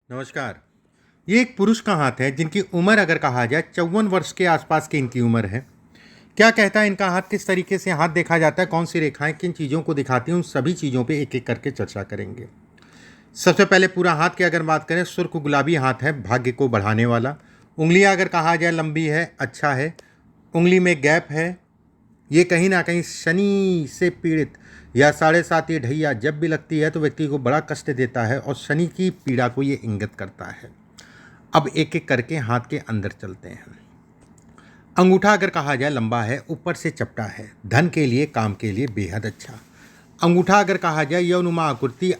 नमस्कार। ये एक पुरुष का हाथ है जिनकी उम्र अगर कहा जाए 54 वर्ष के आसपास की इनकी उम्र है। क्या कहता है इनका हाथ, किस तरीके से हाथ देखा जाता है, कौन सी रेखाएं किन चीज़ों को दिखाती हैं, उन सभी चीज़ों पे एक एक करके चर्चा करेंगे। सबसे पहले पूरा हाथ की अगर बात करें, सुर्ख गुलाबी हाथ है, भाग्य को बढ़ाने वाला। उंगलियां अगर कहा जाए लंबी है, अच्छा है। उंगली में गैप है, ये कहीं ना कहीं शनि से पीड़ित या 7.5 ये ढैया जब भी लगती है तो व्यक्ति को बड़ा कष्ट देता है और शनि की पीड़ा को ये इंगित करता है। अब एक एक करके हाथ के अंदर चलते हैं। अंगूठा अगर कहा जाए लंबा है, ऊपर से चपटा है, धन के लिए काम के लिए बेहद अच्छा। अंगूठा अगर कहा जाए यौनुमा आकृति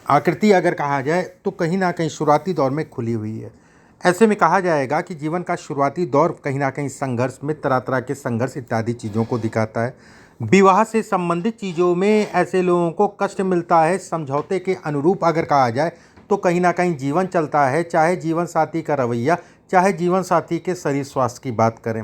आकृति अगर कहा जाए तो कहीं ना कहीं शुरुआती दौर में खुली हुई है। ऐसे में कहा जाएगा कि जीवन का शुरुआती दौर कहीं ना कहीं संघर्ष में, तरह तरह के संघर्ष इत्यादि चीज़ों को दिखाता है। विवाह से संबंधित चीज़ों में ऐसे लोगों को कष्ट मिलता है। समझौते के अनुरूप अगर कहा जाए तो कहीं ना कहीं जीवन चलता है, चाहे जीवन साथी का रवैया, चाहे जीवन साथी के शरीर स्वास्थ्य की बात करें।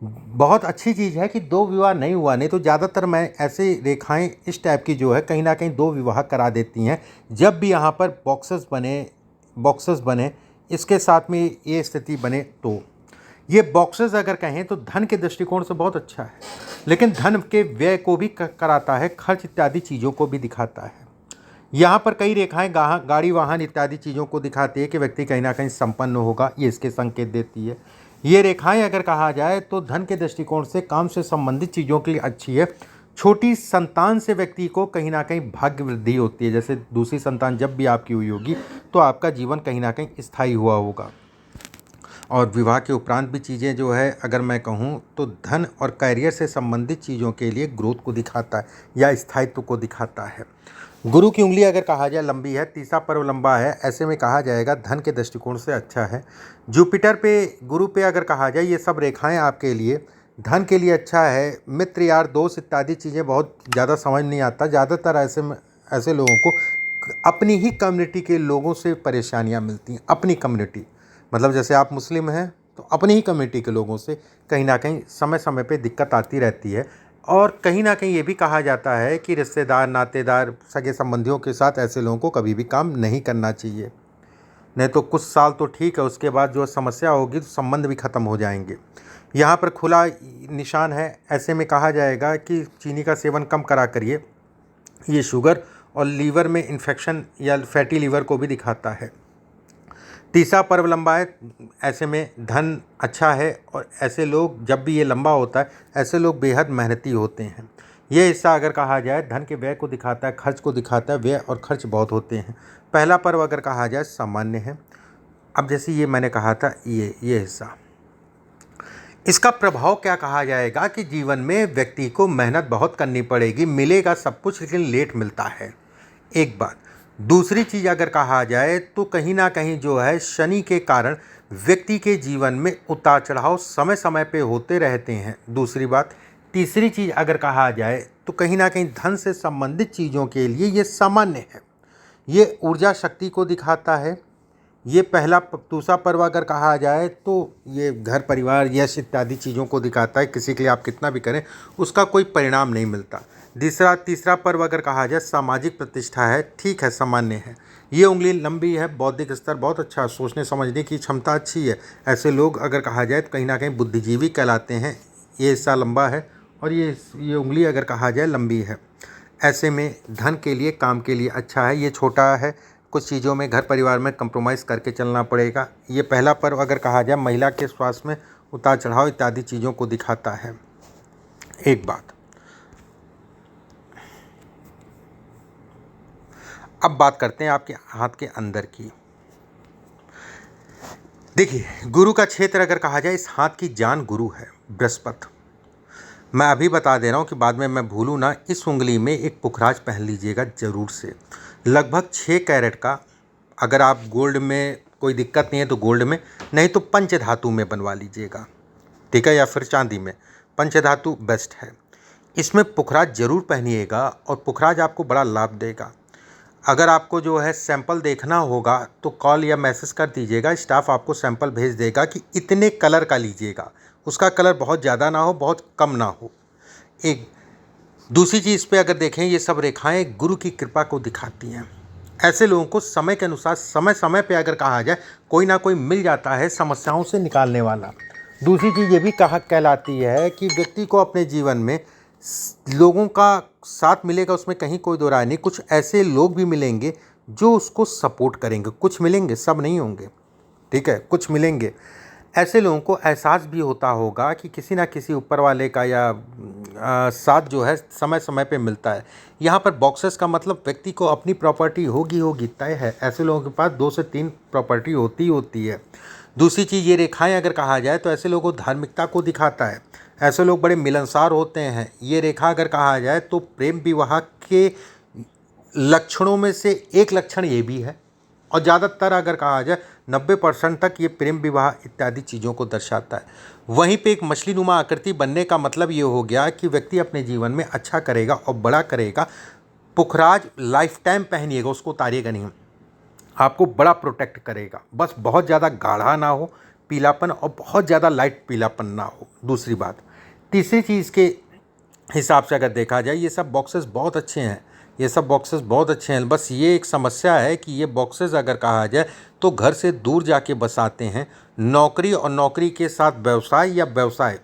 बहुत अच्छी चीज़ है कि दो विवाह नहीं हुआ, नहीं तो ज़्यादातर मैं ऐसे रेखाएं इस टाइप की जो है कहीं ना कहीं दो विवाह करा देती हैं। जब भी यहाँ पर बॉक्सेस बने इसके साथ में ये स्थिति बने तो ये बॉक्सेस अगर कहें तो धन के दृष्टिकोण से बहुत अच्छा है, लेकिन धन के व्यय को भी कराता है, खर्च इत्यादि चीज़ों को भी दिखाता है। यहाँ पर कई रेखाएं गाड़ी वाहन इत्यादि चीज़ों को दिखाती है कि व्यक्ति कहीं ना कहीं संपन्न होगा, ये इसके संकेत देती है। ये रेखाएं अगर कहा जाए तो धन के दृष्टिकोण से काम से संबंधित चीज़ों के लिए अच्छी है। छोटी संतान से व्यक्ति को कहीं ना कहीं भाग्य वृद्धि होती है, जैसे दूसरी संतान जब भी आपकी हुई होगी तो आपका जीवन कहीं ना कहीं स्थायी हुआ होगा। और विवाह के उपरांत भी चीज़ें जो है अगर मैं कहूँ तो धन और करियर से संबंधित चीज़ों के लिए ग्रोथ को दिखाता है या स्थायित्व को दिखाता है। गुरु की उंगली अगर कहा जाए लंबी है, तीसरा पर्व लंबा है, ऐसे में कहा जाएगा धन के दृष्टिकोण से अच्छा है। जुपिटर पे, गुरु पे अगर कहा जाए ये सब रेखाएं आपके लिए धन के लिए अच्छा है। मित्र यार दोस्त इत्यादि चीज़ें बहुत ज़्यादा समझ नहीं आता। ज़्यादातर ऐसे लोगों को अपनी ही कम्युनिटी के लोगों से परेशानियां मिलती हैं। अपनी कम्युनिटी मतलब जैसे आप मुस्लिम हैं तो अपनी ही कम्युनिटी के लोगों से कहीं ना कहीं समय समय पे दिक्कत आती रहती है। और कहीं ना कहीं ये भी कहा जाता है कि रिश्तेदार, नातेदार, सगे संबंधियों के साथ ऐसे लोगों को कभी भी काम नहीं करना चाहिए, नहीं तो कुछ साल तो ठीक है, उसके बाद जो समस्या होगी तो संबंध भी ख़त्म हो जाएंगे। यहाँ पर खुला निशान है, ऐसे में कहा जाएगा कि चीनी का सेवन कम करा करिए। ये शुगर और लीवर में इन्फेक्शन या फैटी लीवर को भी दिखाता है। तीसरा पर्व लंबा है, ऐसे में धन अच्छा है और ऐसे लोग जब भी ये लंबा होता है ऐसे लोग बेहद मेहनती होते हैं। ये हिस्सा अगर कहा जाए धन के व्यय को दिखाता है, खर्च को दिखाता है। व्यय और खर्च बहुत होते हैं। पहला पर्व अगर कहा जाए सामान्य है। अब जैसे ये मैंने कहा था ये हिस्सा, इसका प्रभाव क्या कहा जाएगा कि जीवन में व्यक्ति को मेहनत बहुत करनी पड़ेगी, मिलेगा सब कुछ लेकिन लेट मिलता है, एक बात। दूसरी चीज़ अगर कहा जाए तो कहीं ना कहीं जो है शनि के कारण व्यक्ति के जीवन में उतार चढ़ाव समय समय पे होते रहते हैं, दूसरी बात। तीसरी चीज़ अगर कहा जाए तो कहीं ना कहीं धन से संबंधित चीज़ों के लिए ये सामान्य है। ये ऊर्जा शक्ति को दिखाता है। ये दूसरा पर्व अगर कहा जाए तो ये घर परिवार यश इत्यादि चीज़ों को दिखाता है। किसी के लिए आप कितना भी करें उसका कोई परिणाम नहीं मिलता। तीसरा पर्व अगर कहा जाए सामाजिक प्रतिष्ठा है, ठीक है, सामान्य है। ये उंगली लंबी है, बौद्धिक स्तर बहुत अच्छा, सोचने समझने की क्षमता अच्छी है। ऐसे लोग अगर कहा जाए तो कहीं ना कहीं बुद्धिजीवी कहलाते हैं। ये हिस्सा लंबा है और ये उंगली अगर कहा जाए लंबी है। ऐसे में धन के लिए काम के लिए अच्छा है। ये छोटा है, कुछ चीज़ों में घर परिवार में कंप्रोमाइज़ करके चलना पड़ेगा। ये पहला पर्व अगर कहा जाए महिला के स्वास्थ्य में उतार चढ़ाव इत्यादि चीज़ों को दिखाता है, एक बात। अब बात करते हैं आपके हाथ के अंदर की। देखिए, गुरु का क्षेत्र अगर कहा जाए, इस हाथ की जान गुरु है, बृहस्पति। मैं अभी बता दे रहा हूँ कि बाद में मैं भूलूँ ना। इस उंगली में एक पुखराज पहन लीजिएगा ज़रूर से, लगभग 6 कैरेट का। अगर आप गोल्ड में कोई दिक्कत नहीं है तो गोल्ड में, नहीं तो पंचधातु में बनवा लीजिएगा, ठीक है, या फिर चांदी में। पंचधातु बेस्ट है। इसमें पुखराज ज़रूर पहनिएगा और पुखराज आपको बड़ा लाभ देगा। अगर आपको जो है सैंपल देखना होगा तो कॉल या मैसेज कर दीजिएगा, स्टाफ आपको सैंपल भेज देगा कि इतने कलर का लीजिएगा। उसका कलर बहुत ज़्यादा ना हो, बहुत कम ना हो। एक दूसरी चीज़ पे अगर देखें, ये सब रेखाएं गुरु की कृपा को दिखाती हैं। ऐसे लोगों को समय के अनुसार समय समय पे अगर कहा जाए कोई ना कोई मिल जाता है समस्याओं से निकालने वाला। दूसरी चीज़ ये भी कहा कहलाती है कि व्यक्ति को अपने जीवन में लोगों का साथ मिलेगा, उसमें कहीं कोई दो राय नहीं। कुछ ऐसे लोग भी मिलेंगे जो उसको सपोर्ट करेंगे, कुछ मिलेंगे, सब नहीं होंगे, ठीक है, कुछ मिलेंगे। ऐसे लोगों को एहसास भी होता होगा कि किसी ना किसी ऊपर वाले का या साथ जो है समय समय पे मिलता है। यहाँ पर बॉक्सेस का मतलब व्यक्ति को अपनी प्रॉपर्टी होगी तय है। ऐसे लोगों के पास 2 से 3 प्रॉपर्टी होती है। दूसरी चीज़, ये रेखाएं अगर कहा जाए तो ऐसे लोगों को धार्मिकता को दिखाता है। ऐसे लोग बड़े मिलनसार होते हैं। ये रेखा अगर कहा जाए तो प्रेम विवाह के लक्षणों में से एक लक्षण ये भी है, और ज़्यादातर अगर कहा जाए 90% तक ये प्रेम विवाह इत्यादि चीज़ों को दर्शाता है। वहीं पे एक मछली नुमा आकृति बनने का मतलब ये हो गया कि व्यक्ति अपने जीवन में अच्छा करेगा और बड़ा करेगा। पुखराज लाइफ टाइम पहनिएगा, उसको उतारिएगा नहीं, आपको बड़ा प्रोटेक्ट करेगा। बस बहुत ज़्यादा गाढ़ा ना हो पीलापन और बहुत ज़्यादा लाइट पीलापन ना हो। दूसरी बात, तीसरी चीज़ के हिसाब से अगर देखा जाए ये सब बॉक्सेस बहुत अच्छे हैं, ये सब बॉक्सेस बहुत अच्छे हैं। बस ये एक समस्या है कि ये बॉक्सेस अगर कहा जाए तो घर से दूर जाके बसाते हैं। नौकरी और नौकरी के साथ व्यवसाय या व्यवसाय,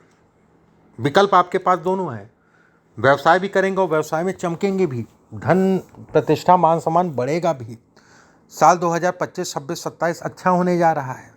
विकल्प आपके पास दोनों हैं। व्यवसाय भी करेंगे और व्यवसाय में चमकेंगे भी, धन प्रतिष्ठा मान सम्मान बढ़ेगा भी। साल 2025, 26, 27 अच्छा होने जा रहा है।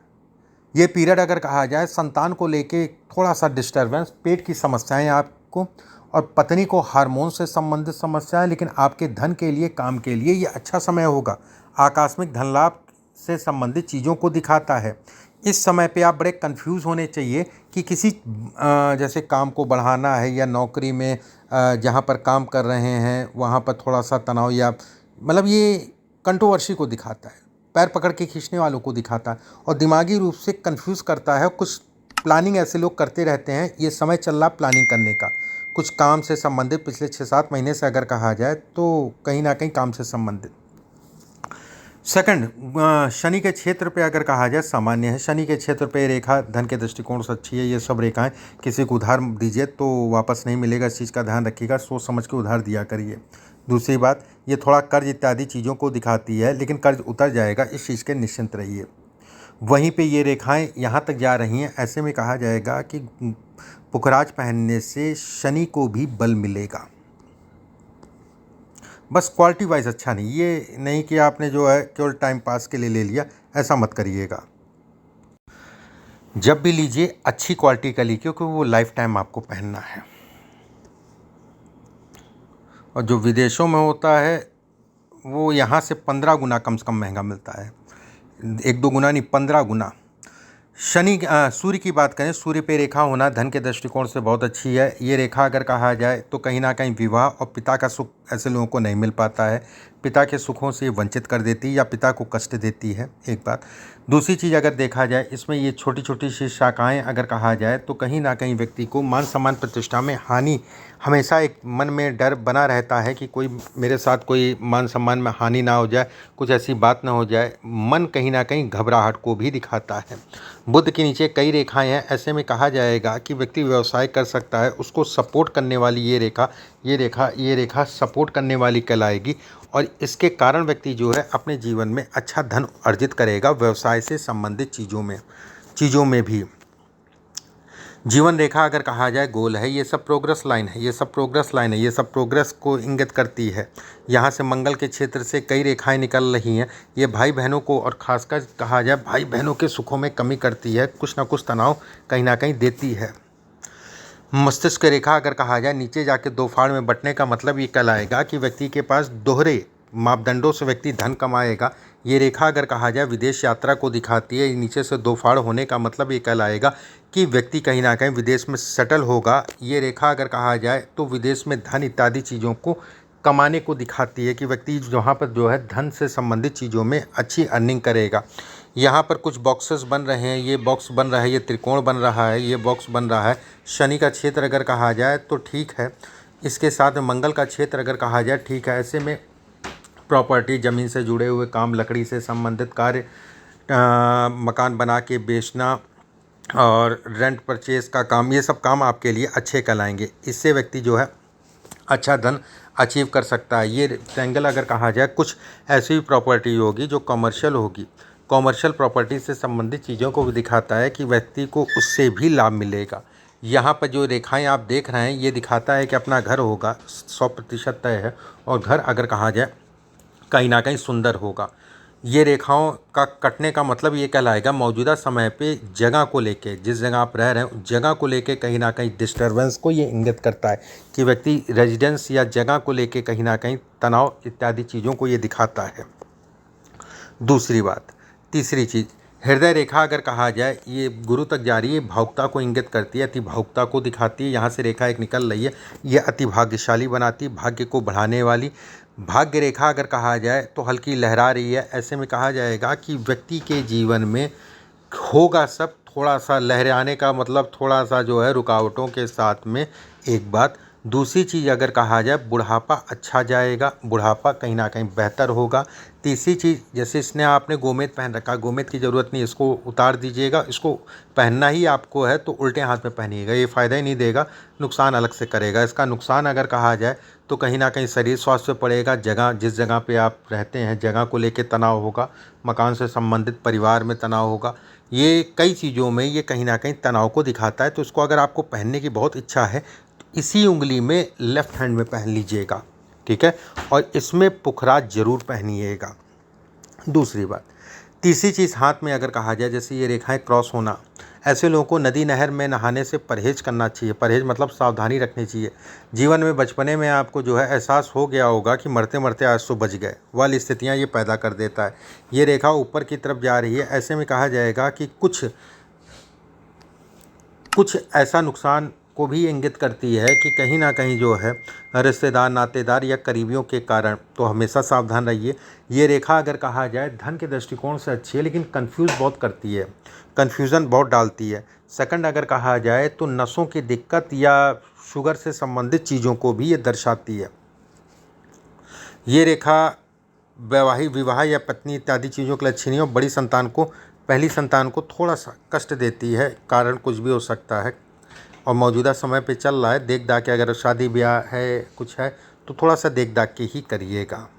ये पीरियड अगर कहा जाए संतान को लेके थोड़ा सा डिस्टर्बेंस, पेट की समस्याएं आपको, और पत्नी को हार्मोन से संबंधित समस्याएं, लेकिन आपके धन के लिए, काम के लिए ये अच्छा समय होगा। आकस्मिक धन लाभ से संबंधित चीज़ों को दिखाता है। इस समय पे आप बड़े कंफ्यूज होने चाहिए कि किसी जैसे काम को बढ़ाना है या नौकरी में जहाँ पर काम कर रहे हैं वहाँ पर थोड़ा सा तनाव, या मतलब ये कंट्रोवर्सी को दिखाता है, पैर पकड़ के खींचने वालों को दिखाता है और दिमागी रूप से कंफ्यूज करता है। कुछ प्लानिंग ऐसे लोग करते रहते हैं। ये समय चल रहा प्लानिंग करने का, कुछ काम से संबंधित पिछले 6-7 महीने से अगर कहा जाए तो कहीं ना कहीं काम से संबंधित। सेकंड, शनि के क्षेत्र पे अगर कहा जाए सामान्य है। शनि के क्षेत्र पे रेखा धन के दृष्टिकोण से अच्छी है। ये सब रेखाएं किसी को उधार दीजिए तो वापस नहीं मिलेगा, इस चीज़ का ध्यान रखिएगा, सोच समझ के उधार दिया करिए। दूसरी बात, ये थोड़ा कर्ज इत्यादि चीज़ों को दिखाती है, लेकिन कर्ज उतर जाएगा, इस चीज़ के निश्चिंत रहिए। वहीं पे ये रेखाएं यहाँ तक जा रही हैं, ऐसे में कहा जाएगा कि पुखराज पहनने से शनि को भी बल मिलेगा। बस क्वालिटी वाइज अच्छा नहीं, ये नहीं कि आपने जो है केवल टाइम पास के लिए ले लिया, ऐसा मत करिएगा। जब भी लीजिए अच्छी क्वालिटी का लीजिए, क्योंकि वो लाइफ टाइम आपको पहनना है। और जो विदेशों में होता है वो यहाँ से 15 गुना कम से कम महंगा मिलता है। 1-2 गुना नहीं, 15 गुना। शनि सूर्य की बात करें, सूर्य पे रेखा होना धन के दृष्टिकोण से बहुत अच्छी है। ये रेखा अगर कहा जाए तो कहीं ना कहीं विवाह और पिता का सुख ऐसे लोगों को नहीं मिल पाता है। पिता के सुखों से वंचित कर देती है या पिता को कष्ट देती है, एक बात। दूसरी चीज़ अगर देखा जाए इसमें ये छोटी छोटी सी शाखाएँ अगर कहा जाए तो कहीं ना कहीं व्यक्ति को मान सम्मान प्रतिष्ठा में हानि, हमेशा एक मन में डर बना रहता है कि कोई मेरे साथ कोई मान सम्मान में हानि ना हो जाए, कुछ ऐसी बात ना हो जाए। मन कहीं ना कहीं घबराहट को भी दिखाता है। बुध के नीचे कई रेखाएं हैं, ऐसे में कहा जाएगा कि व्यक्ति व्यवसाय कर सकता है, उसको सपोर्ट करने वाली ये रेखा सपोर्ट करने वाली कहलाएगी। और इसके कारण व्यक्ति जो है अपने जीवन में अच्छा धन अर्जित करेगा, व्यवसाय से संबंधित चीज़ों में भी। जीवन रेखा अगर कहा जाए गोल है, ये सब प्रोग्रेस लाइन है, ये सब प्रोग्रेस को इंगित करती है। यहाँ से मंगल के क्षेत्र से कई रेखाएं निकल रही हैं। ये भाई बहनों को, और खासकर कहा जाए भाई बहनों के सुखों में कमी करती है, कुछ ना कुछ तनाव कहीं ना कहीं देती है। मस्तिष्क रेखा अगर कहा जाए नीचे जाके 2 फाड़ में बंटने का मतलब ये कहलाएगा कि व्यक्ति के पास दोहरे मापदंडों से व्यक्ति धन कमाएगा। ये रेखा अगर कहा जाए विदेश यात्रा को दिखाती है। नीचे से 2 फाड़ होने का मतलब ये कहलाएगा कि व्यक्ति कहीं ना कहीं विदेश में सेटल होगा। ये रेखा अगर कहा जाए तो विदेश में धन इत्यादि चीज़ों को कमाने को दिखाती है कि व्यक्ति जहाँ पर जो है धन से संबंधित चीज़ों में अच्छी अर्निंग करेगा। यहाँ पर कुछ बॉक्सेस बन रहे हैं, ये बॉक्स बन रहा है, ये त्रिकोण बन रहा है, ये बॉक्स बन रहा है। शनि का क्षेत्र अगर कहा जाए तो ठीक है, इसके साथ मंगल का क्षेत्र अगर कहा जाए ठीक है। ऐसे में प्रॉपर्टी, ज़मीन से जुड़े हुए काम, लकड़ी से संबंधित कार्य, मकान बना के बेचना और रेंट परचेज का काम, ये सब काम आपके लिए अच्छे कहलाएंगे। इससे व्यक्ति जो है अच्छा धन अचीव कर सकता है। ये ट्रायंगल अगर कहा जाए कुछ ऐसी भी प्रॉपर्टी होगी जो कमर्शियल होगी, कॉमर्शियल प्रॉपर्टी से संबंधित चीज़ों को भी दिखाता है कि व्यक्ति को उससे भी लाभ मिलेगा। यहाँ पर जो रेखाएं आप देख रहे हैं ये दिखाता है कि अपना घर होगा 100% तय है, और घर अगर कहा जाए कहीं ना कहीं सुंदर होगा। ये रेखाओं का कटने का मतलब ये कहलाएगा मौजूदा समय पे जगह को लेके, जिस जगह आप रह रहे हैं उस जगह को लेके कहीं ना कहीं डिस्टर्बेंस को ये इंगित करता है कि व्यक्ति रेजिडेंस या जगह को लेके कहीं ना कहीं तनाव इत्यादि चीज़ों को ये दिखाता है। दूसरी बात, तीसरी चीज़, हृदय रेखा अगर कहा जाए ये गुरु तक जा रही है, भावुकता को इंगित करती है, अति भावुकता को दिखाती है। यहाँ से रेखा एक निकल रही है, ये अति भाग्यशाली बनाती है, भाग्य को बढ़ाने वाली। भाग्य रेखा अगर कहा जाए तो हल्की लहरा रही है, ऐसे में कहा जाएगा कि व्यक्ति के जीवन में होगा सब, थोड़ा सा लहराने का मतलब थोड़ा सा जो है रुकावटों के साथ में। एक बात, दूसरी चीज़ अगर कहा जाए बुढ़ापा अच्छा जाएगा, बुढ़ापा कहीं ना कहीं बेहतर होगा। तीसरी चीज़, जैसे इसने आपने गोमेद पहन रखा, गोमेद की ज़रूरत नहीं, इसको उतार दीजिएगा, इसको पहनना ही आपको है तो उल्टे हाथ में पहनिएगा, ये फ़ायदा ही नहीं देगा, नुकसान अलग से करेगा। इसका नुकसान अगर कहा जाए तो कहीं ना कहीं शरीर स्वास्थ्य पे पड़ेगा, जगह जिस जगह पे आप रहते हैं जगह को लेके तनाव होगा, मकान से संबंधित परिवार में तनाव होगा, ये कई चीज़ों में ये कहीं ना कहीं तनाव को दिखाता है। तो इसको अगर आपको पहनने की बहुत इच्छा है तो इसी उंगली में लेफ़्ट हैंड में पहन लीजिएगा, ठीक है, और इसमें पुखराज ज़रूर पहनिएगा। दूसरी बात, तीसरी चीज़, हाथ में अगर कहा जाए जैसे ये रेखाएं क्रॉस होना, ऐसे लोगों को नदी नहर में नहाने से परहेज करना चाहिए। परहेज मतलब सावधानी रखनी चाहिए। जीवन में बचपने में आपको जो है एहसास हो गया होगा कि मरते मरते आज तो बच गए वाली स्थितियाँ ये पैदा कर देता है। ये रेखा ऊपर की तरफ जा रही है, ऐसे में कहा जाएगा कि कुछ ऐसा नुकसान को भी इंगित करती है कि कहीं ना कहीं जो है रिश्तेदार, नातेदार या करीबियों के कारण, तो हमेशा सावधान रहिए। ये रेखा अगर कहा जाए धन के दृष्टिकोण से अच्छी है, लेकिन कंफ्यूज बहुत करती है, कन्फ्यूज़न बहुत डालती है। सेकंड अगर कहा जाए तो नसों की दिक्कत या शुगर से संबंधित चीज़ों को भी ये दर्शाती है। ये रेखा वैवाहिक विवाह या पत्नी इत्यादि चीज़ों के लिए अच्छी नहीं हो। बड़ी संतान को, पहली संतान को थोड़ा सा कष्ट देती है, कारण कुछ भी हो सकता है, और मौजूदा समय पे चल रहा है। देख दाख के अगर शादी ब्याह है कुछ है तो थोड़ा सा देख दाख के ही करिएगा,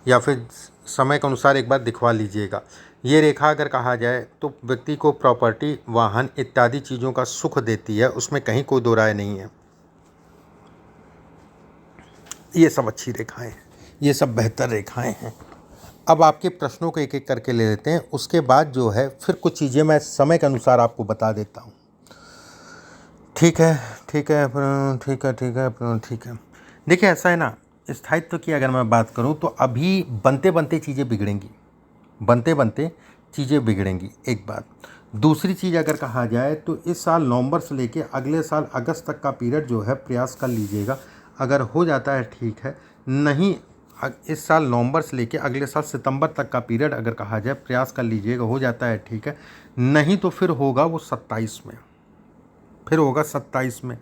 या फिर समय के अनुसार एक बार दिखवा लीजिएगा। ये रेखा अगर कहा जाए तो व्यक्ति को प्रॉपर्टी, वाहन इत्यादि चीज़ों का सुख देती है, उसमें कहीं कोई दो राय नहीं है। ये सब अच्छी रेखाएं हैं, ये सब बेहतर रेखाएं हैं। अब आपके प्रश्नों को एक एक करके ले लेते हैं, उसके बाद जो है फिर कुछ चीज़ें मैं समय के अनुसार आपको बता देता हूँ। ठीक है, ठीक है, ठीक है, ठीक है, ठीक है। देखिए ऐसा है ना, स्थायित्व की अगर मैं बात करूं तो अभी बनते बनते चीज़ें बिगड़ेंगी, बनते बनते चीज़ें बिगड़ेंगी, एक बात। दूसरी चीज़ अगर कहा जाए तो इस साल नवंबर से लेके अगले साल अगस्त तक का पीरियड जो है प्रयास कर लीजिएगा, अगर हो जाता है ठीक है, नहीं इस साल नवंबर से लेके अगले साल सितंबर तक का पीरियड अगर कहा जाए प्रयास कर लीजिएगा, हो जाता है ठीक है, नहीं तो फिर होगा वो 27 में, फिर होगा 27 में।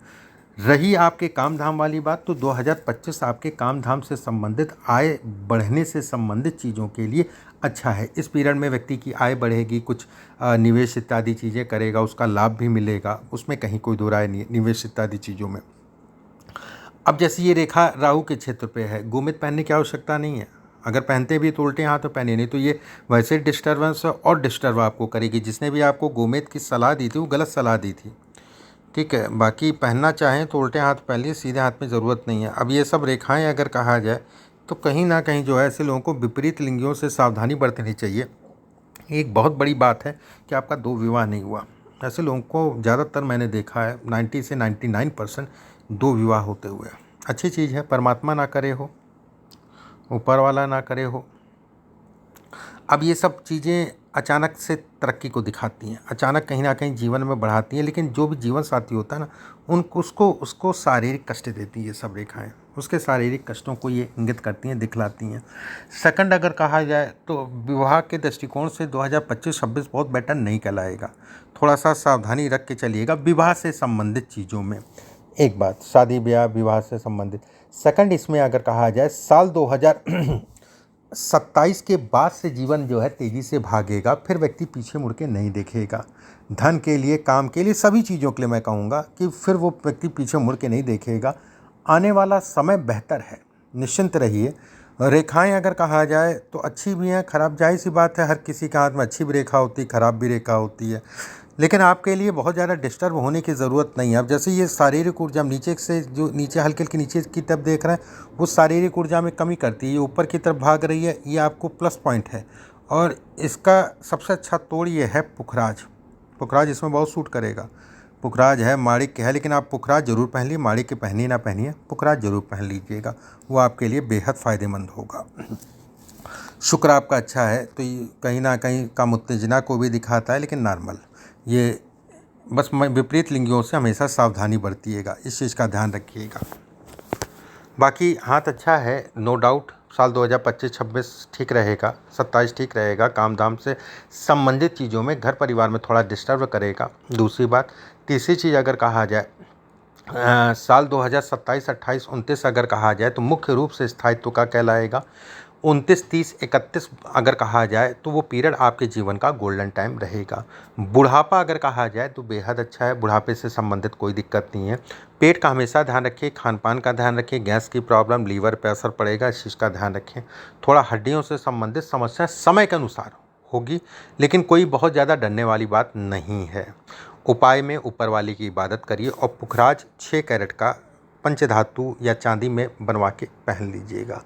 रही आपके काम धाम वाली बात, तो 2025 आपके काम धाम से संबंधित, आय बढ़ने से संबंधित चीज़ों के लिए अच्छा है। इस पीरियड में व्यक्ति की आय बढ़ेगी, कुछ निवेश इत्यादि चीज़ें करेगा, उसका लाभ भी मिलेगा, उसमें कहीं कोई दो राय नहीं है निवेश इत्यादि चीज़ों में। अब जैसे ये रेखा राहु के क्षेत्र पे है, गोमेद पहनने की आवश्यकता नहीं है, अगर पहनते भी तो उल्टे हाथ तो पहने, नहीं तो ये वैसे डिस्टर्बेंस और डिस्टर्ब आपको करेगी। जिसने भी आपको गोमेद की सलाह दी थी वो गलत सलाह दी थी, ठीक है। बाकी पहनना चाहें तो उल्टे हाथ पहन लिए, सीधे हाथ में ज़रूरत नहीं है। अब ये सब रेखाएं अगर कहा जाए तो कहीं ना कहीं जो है ऐसे लोगों को विपरीत लिंगियों से सावधानी बरतनी चाहिए। एक बहुत बड़ी बात है कि आपका 2 विवाह नहीं हुआ, ऐसे लोगों को ज़्यादातर मैंने देखा है 90 से 99% 2 विवाह होते हुए। अच्छी चीज़ है, परमात्मा ना करे हो, ऊपर वाला ना करे हो। अब ये सब चीज़ें अचानक से तरक्की को दिखाती हैं, अचानक कहीं ना कहीं जीवन में बढ़ाती हैं, लेकिन जो भी जीवन साथी होता है ना उसको शारीरिक कष्ट देती है ये सब रेखाएं, उसके शारीरिक कष्टों को ये इंगित करती हैं, दिखलाती हैं। सेकंड अगर कहा जाए तो विवाह के दृष्टिकोण से 2025-26 बहुत बेटर नहीं कहलाएगा, थोड़ा सा सावधानी रख के चलिएगा विवाह से संबंधित चीज़ों में। एक बात, शादी ब्याह विवाह से संबंधित। सेकंड, इसमें अगर कहा जाए साल 2027 के बाद से जीवन जो है तेज़ी से भागेगा, फिर व्यक्ति पीछे मुड़ के नहीं देखेगा। धन के लिए, काम के लिए, सभी चीज़ों के लिए मैं कहूँगा कि फिर वो व्यक्ति पीछे मुड़ के नहीं देखेगा। आने वाला समय बेहतर है, निश्चिंत रहिए। रेखाएं अगर कहा जाए तो अच्छी भी हैं, खराब, जाहिर सी बात है, हर किसी के हाथ में अच्छी भी रेखा होती है, खराब भी रेखा होती है, लेकिन आपके लिए बहुत ज़्यादा डिस्टर्ब होने की ज़रूरत नहीं है। अब जैसे ये शारीरिक ऊर्जा हम नीचे से जो नीचे हल्के हल्के नीचे की तरफ देख रहे हैं, वो शारीरिक ऊर्जा में कमी करती है। ये ऊपर की तरफ भाग रही है, ये आपको प्लस पॉइंट है। और इसका सबसे अच्छा तोड़ ये है पुखराज। पुखराज इसमें बहुत सूट करेगा। पुखराज है, माणिक्य है, लेकिन आप पुखराज जरूर पहन लीजिए। माणिक्य पहनिए ना पहनिए, पुखराज जरूर पहन लीजिएगा, वो आपके लिए बेहद फ़ायदेमंद होगा। शुक्र आपका अच्छा है तो ये कहीं ना कहीं काम उत्तेजना को भी दिखाता है, लेकिन नॉर्मल। ये बस विपरीत लिंगियों से हमेशा सावधानी बरतिएगा, इस चीज़ का ध्यान रखिएगा। बाकी हाथ अच्छा है, नो डाउट। साल 2025-26 ठीक रहेगा, 27 ठीक रहेगा। काम धाम से संबंधित चीज़ों में, घर परिवार में थोड़ा डिस्टर्ब करेगा। दूसरी बात, तीसरी चीज़ अगर कहा जाए, साल 2027, 28, 29 अगर कहा जाए तो मुख्य रूप से स्थायित्व का कहलाएगा। 29, 30, 31 अगर कहा जाए तो वो पीरियड आपके जीवन का गोल्डन टाइम रहेगा। बुढ़ापा अगर कहा जाए तो बेहद अच्छा है, बुढ़ापे से संबंधित कोई दिक्कत नहीं है। पेट का हमेशा ध्यान रखिए, खान पान का ध्यान रखिए, गैस की प्रॉब्लम, लीवर पे असर पड़ेगा, इस चीज़ का ध्यान रखें। थोड़ा हड्डियों से संबंधित समस्या समय के अनुसार होगी, लेकिन कोई बहुत ज़्यादा डरने वाली बात नहीं है। उपाय में ऊपर वाले की इबादत करिए और पुखराज 6 कैरेट का पंचधातु या चांदी में बनवा के पहन लीजिएगा।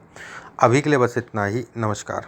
अभी के लिए बस इतना ही। नमस्कार।